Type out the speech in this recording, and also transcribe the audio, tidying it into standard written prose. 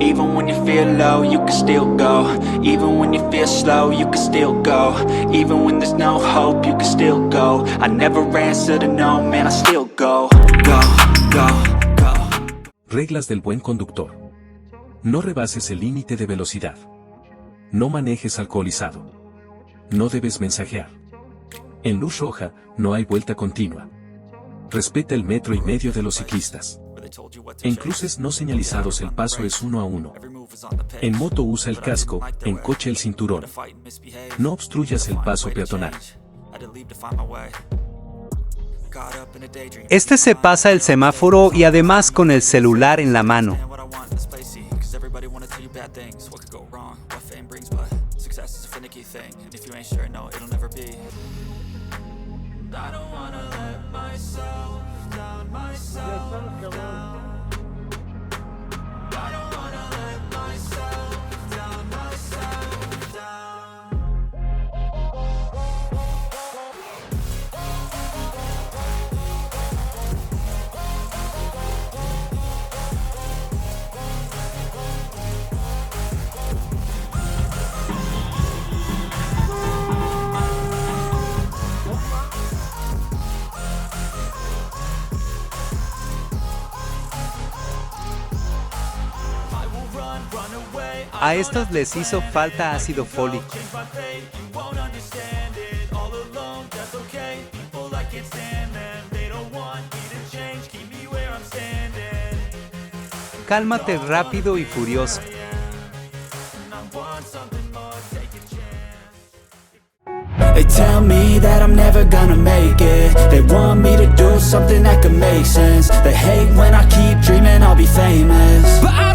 Even when you feel low, you can still go. Even when you feel slow, you can still go. Even when there's no hope, you can still go. I never answer to no, man, I still go. Go, go, go. Reglas del buen conductor. No rebases el límite de velocidad. No manejes alcoholizado. No debes mensajear. En luz roja, no hay vuelta continua. Respeta el metro y medio de los ciclistas. En cruces no señalizados el paso es 1 a 1. En moto usa el casco, en coche el cinturón. No obstruyas el paso peatonal. Este se pasa el semáforo y además con el celular en la mano. A estos les hizo falta ácido fólico. Cálmate rápido y furioso. They tell me that I'm never gonna make it. They want me to do something that could make sense. They hate when I keep dreaming I'll be famous, but